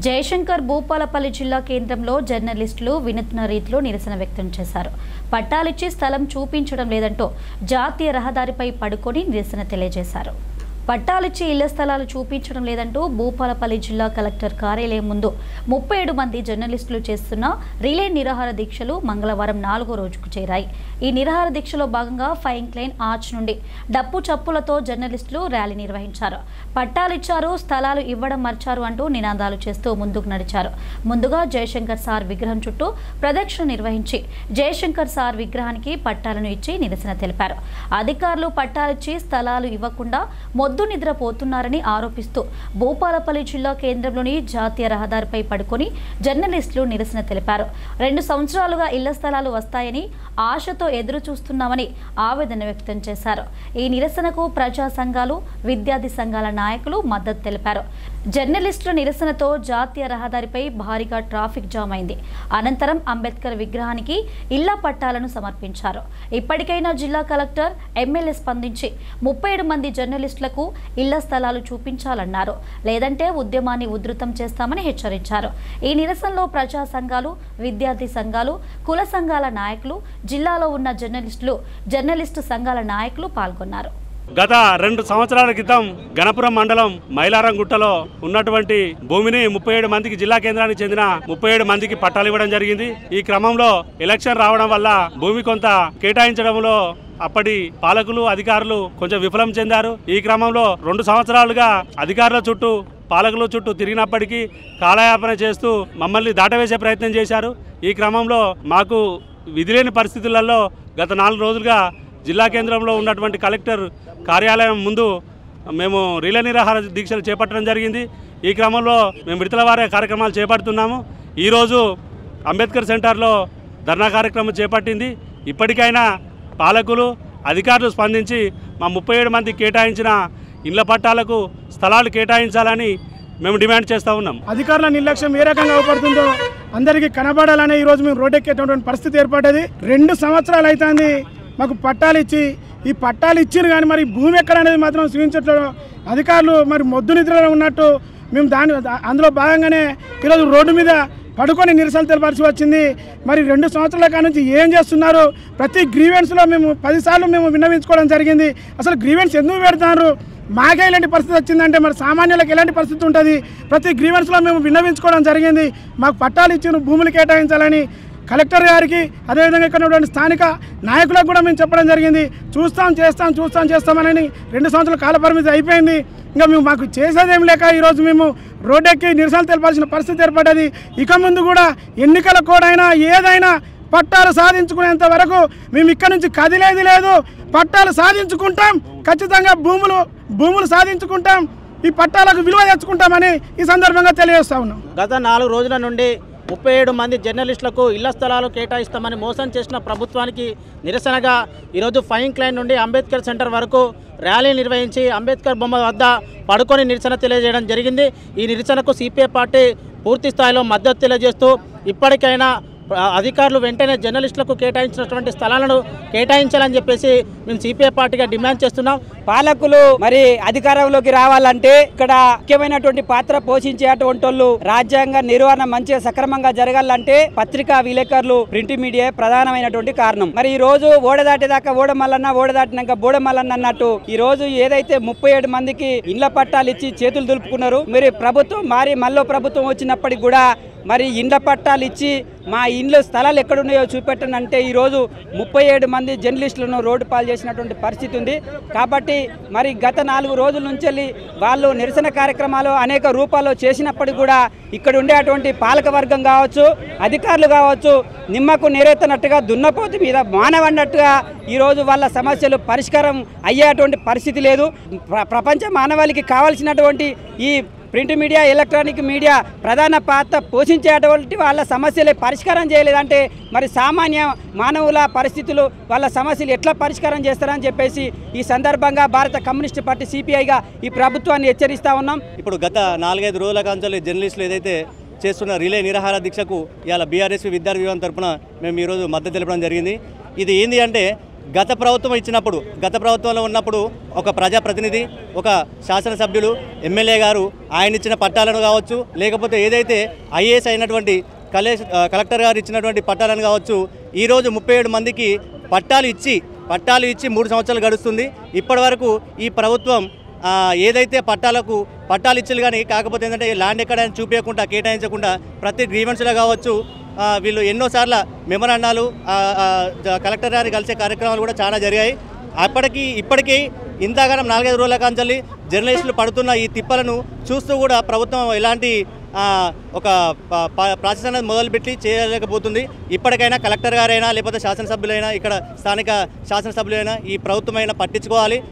జయశంకర్ భూపాలపల్లి జిల్లా కేంద్రంలో జర్నలిస్టులు వినూత్న రీతిలో నిరసన వ్యక్తం చేశారు. పట్టాలిచ్చి స్థలం చూపించడం లేదంటూ జాతీయ రహదారిపై పడుకొని నిరసన తెలియజేశారు. పట్టాలిచ్చి ఇళ్ల స్థలాలు చూపించడం లేదంటూ భూపాలపల్లి జిల్లా కలెక్టర్ కార్యాలయం ముందు 37 మంది జర్నలిస్టులు చేస్తున్న రిలే నిరాహార దీక్షలు మంగళవారం 4వ రోజుకు చేరాయి. ఈ నిరాహార దీక్షలో భాగంగా ఫైన్ క్లైన్ ఆర్చ్ నుండి డప్పు చప్పులతో జర్నలిస్టులు ర్యాలీ నిర్వహించారు. పట్టాలిచ్చారు, స్థలాలు ఇవ్వడం మర్చారు అంటూ నినాదాలు చేస్తూ ముందుకు నడిచారు. ముందుగా జయశంకర్ సార్ విగ్రహం చుట్టూ ప్రదక్షిణ నిర్వహించి జయశంకర్ సార్ విగ్రహానికి పట్టాలను ఇచ్చి నిరసన తెలిపారు. అధికారులు పట్టాలిచ్చి స్థలాలు ఇవ్వకుండా మొద్దు నిద్రపోతున్నారని ఆరోపిస్తూ భూపాలపల్లి జిల్లా కేంద్రంలోని జాతీయ రహదారిపై పడుకొని జర్నలిస్టులు నిరసన తెలిపారు. 2 సంవత్సరాలుగా ఇళ్ల స్థలాలు వస్తాయని ఆశతో ఎదురు చూస్తున్నామని ఆవేదన వ్యక్తం చేశారు. ఈ నిరసనకు ప్రజా సంఘాలు, విద్యార్థి సంఘాల నాయకులు మద్దతు తెలిపారు. జర్నలిస్టుల నిరసనతో జాతీయ రహదారిపై భారీగా ట్రాఫిక్ జామ్ అయింది. అనంతరం అంబేద్కర్ విగ్రహానికి ఇళ్ల పట్టాలను సమర్పించారు. ఇప్పటికైనా జిల్లా కలెక్టర్, ఎమ్మెల్యే స్పందించి 37 మంది జర్నలిస్టులకు ఇళ్ల స్థలాలు చూపించాలన్నారు. లేదంటే ఉద్యమాన్ని ఉధృతం చేస్తామని హెచ్చరించారు. ఈ నిరసనలో ప్రజా సంఘాలు, విద్యార్థి సంఘాలు, కుల సంఘాల నాయకులు, జిల్లాలో ఉన్న జర్నలిస్టు సంఘాల నాయకులు పాల్గొన్నారు. గత 2 సంవత్సరాల క్రితం గణపురం మండలం మైలారంగుట్టలో ఉన్నటువంటి భూమిని 37 మందికి జిల్లా కేంద్రానికి చెందిన 37 మందికి పట్టాలు ఇవ్వడం జరిగింది. ఈ క్రమంలో ఎలక్షన్ రావడం వల్ల భూమి కొంత కేటాయించడంలో అప్పటి పాలకులు, అధికారులు కొంచెం విఫలం చెందారు. ఈ క్రమంలో 2 సంవత్సరాలుగా అధికారుల చుట్టూ, పాలకుల చుట్టూ తిరిగినప్పటికీ కాలయాపన చేస్తూ మమ్మల్ని దాటవేసే ప్రయత్నం చేశారు. ఈ క్రమంలో మాకు విధిలేని పరిస్థితులలో గత 4 రోజులుగా జిల్లా కేంద్రంలో ఉన్నటువంటి కలెక్టర్ కార్యాలయం ముందు మేము రిలే నిరాహార దీక్షలు చేపట్టడం జరిగింది. ఈ క్రమంలో మేము విడతల వారీ కార్యక్రమాలు చేపడుతున్నాము. ఈరోజు అంబేద్కర్ సెంటర్లో ధర్నా కార్యక్రమం చేపట్టింది. ఇప్పటికైనా పాలకులు, అధికారులు స్పందించి మా 37 మంది కేటాయించిన ఇళ్ల పట్టాలకు స్థలాలు కేటాయించాలని మేము డిమాండ్ చేస్తూ ఉన్నాం. అధికారుల నిర్లక్ష్యం ఏ రకంగా అవపడుతుందో అందరికీ కనబడాలని ఈరోజు మేము రోడ్డెక్కేటటువంటి పరిస్థితి ఏర్పడ్డది. 2 సంవత్సరాలు అవుతుంది మాకు పట్టాలు ఇచ్చి. ఈ పట్టాలు ఇచ్చిన కానీ మరి భూమి ఎక్కడ అనేది మాత్రం చూపించట్లేదు. అధికారులు మరి మొద్దు నిద్రలో ఉన్నట్టు మేము అందులో భాగంగానే ఈరోజు రోడ్డు మీద పడుకొని నిరసన తెలపాల్సి వచ్చింది. మరి 2 సంవత్సరాల కాడ నుంచి ఏం చేస్తున్నారు? ప్రతి గ్రీవెన్స్లో మేము 10 సార్లు మేము విన్నవించుకోవడం జరిగింది. అసలు గ్రీవెన్స్ ఎందుకు పెడతారు? మాకే ఇలాంటి పరిస్థితి వచ్చిందంటే మరి సామాన్యులకు ఎలాంటి పరిస్థితి ఉంటుంది? ప్రతి గ్రీవెన్స్లో మేము విన్నవించుకోవడం జరిగింది. మాకు పట్టాలు ఇచ్చిన భూములు కేటాయించాలని కలెక్టర్ గారికి, అదేవిధంగా ఇక్కడ ఉన్నటువంటి స్థానిక నాయకులకు కూడా మేము చెప్పడం జరిగింది. చేస్తామని 2 సంవత్సరాల కాల పరిమితి అయిపోయింది. ఇంకా మేము మాకు చేసేదేం లేక ఈరోజు మేము రోడ్డెక్కి నిరసన తెలపాల్సిన పరిస్థితి ఏర్పడ్డది. ఇక ముందు కూడా ఎన్నికల కోడైనా ఏదైనా పట్టాలు సాధించుకునేంత వరకు మేము ఇక్కడ నుంచి కదిలేది లేదు. పట్టాలు సాధించుకుంటాం, ఖచ్చితంగా భూములు సాధించుకుంటాం, ఈ పట్టాలకు విలువ తెచ్చుకుంటామని ఈ సందర్భంగా తెలియజేస్తా ఉన్నాం. గత 4 రోజుల నుండి 37 మంది జర్నలిస్టులకు ఇళ్ల స్థలాలు కేటాయిస్తామని మోసం చేసిన ప్రభుత్వానికి నిరసనగా ఈరోజు ఫైన్ క్లైన్ నుండి అంబేద్కర్ సెంటర్ వరకు ర్యాలీ నిర్వహించి అంబేద్కర్ బొమ్మ వద్ద పడుకొని నిరసన తెలియజేయడం జరిగింది. ఈ నిరసనకు సిపిఐ పార్టీ పూర్తి స్థాయిలో మద్దతు తెలియజేస్తూ ఇప్పటికైనా అధికారులు వెంటనే జర్నలిస్టులకు కేటాయించినటువంటి స్థలాలను కేటాయించాలని చెప్పేసి మేము సిపిఐ పార్టీగా డిమాండ్ చేస్తున్నాం. పాలకులు మరి అధికారంలోకి రావాలంటే ఇక్కడ ముఖ్యమైనటువంటి పాత్ర పోషించేటువంటి వాళ్ళు రాజ్యాంగ నిర్వహణ మంచిగా సక్రమంగా జరగాలంటే పత్రికా విలేకరులు, ప్రింట్ మీడియా ప్రధానమైనటువంటి కారణం. మరి ఈ రోజు ఓడదాటేదాకా ఓడమల్లన్న, ఓడదాటినాక బోడమల్లన్న అన్నట్టు ఈ రోజు ఏదైతే 37 మందికి ఇళ్ల పట్టాలు ఇచ్చి చేతులు దులుపుకున్నారు. మరి ప్రభుత్వం మళ్ళీ ప్రభుత్వం వచ్చినప్పటికి కూడా మరి ఇండ్ల పట్టాలు ఇచ్చి మా ఇండ్ల స్థలాలు ఎక్కడున్నాయో చూపెట్టండి అంటే ఈరోజు 37 మంది జర్నలిస్టులను రోడ్డు పాలు చేసినటువంటి పరిస్థితి ఉంది. కాబట్టి మరి గత 4 రోజుల నుంచి వాళ్ళు నిరసన కార్యక్రమాలు అనేక రూపాల్లో చేసినప్పటికీ కూడా ఇక్కడ ఉండేటువంటి పాలక వర్గం కావచ్చు, అధికారులు కావచ్చు, నిమ్మకు నీరెత్తనట్టుగా దున్నపోతు మీద మానవన్నట్టుగా ఈరోజు వాళ్ళ సమస్యలు పరిష్కారం అయ్యేటువంటి పరిస్థితి లేదు. ప్రపంచ మానవాళికి కావాల్సినటువంటి ఈ ప్రింట్ మీడియా, ఎలక్ట్రానిక్ మీడియా ప్రధాన పాత్ర పోషించేటువంటి వాళ్ళ సమస్యలే పరిష్కారం చేయలేదంటే మరి సామాన్య మానవుల పరిస్థితులు, వాళ్ళ సమస్యలు ఎట్లా పరిష్కారం చేస్తారని చెప్పేసి ఈ సందర్భంగా భారత కమ్యూనిస్ట్ పార్టీ సిపిఐగా ఈ ప్రభుత్వాన్ని హెచ్చరిస్తూ ఉన్నాం. ఇప్పుడు గత 4-5 రోజుల కాంచెల్లి జర్నలిస్టులు ఏదైతే చేస్తున్న రిలే నిరాహార దీక్షకు ఇవాళ బీఆర్ఎస్ విద్యార్థి విభాగం తరఫున మేము ఈరోజు మద్దతు తెలపడం జరిగింది. ఇది ఏంది అంటే గత ప్రభుత్వం ఇచ్చినప్పుడు, గత ప్రభుత్వంలో ఉన్నప్పుడు ఒక ప్రజాప్రతినిధి, ఒక శాసనసభ్యులు, ఎమ్మెల్యే గారు ఆయన ఇచ్చిన పట్టాలను కావచ్చు, లేకపోతే ఏదైతే ఐఏఎస్ అయినటువంటి కలెక్టర్ గారు ఇచ్చినటువంటి పట్టాలను కావచ్చు, ఈరోజు 37 మందికి పట్టాలు ఇచ్చి 3 సంవత్సరాలు గడుస్తుంది. ఇప్పటి వరకు ఈ ప్రభుత్వం ఏదైతే పట్టాలు ఇచ్చారు కానీ కాకపోతే ఏంటంటే ల్యాండ్ ఎక్కడైనా చూపించకుండా, కేటాయించకుండా ప్రతి గ్రీవెన్స్లో కావచ్చు వీళ్ళు ఎన్నోసార్లు మెమరాండాలు కలెక్టర్ గారిని కలిసే కార్యక్రమాలు కూడా చాలా జరిగాయి. ఇప్పటికీ ఇంతగానం 4-5 రోజుల కాంచెల్లి జర్నలిస్టులు పడుతున్న ఈ తిప్పలను చూస్తూ కూడా ప్రభుత్వం ఎలాంటి ఒక ప్రాసెస్ అనేది మొదలుపెట్టి చేయలేకపోతుంది. ఇప్పటికైనా కలెక్టర్ గారైనా లేకపోతే శాసనసభ్యులైనా, ఇక్కడ స్థానిక శాసనసభ్యులైనా ఈ ప్రభుత్వమైనా పట్టించుకోవాలి.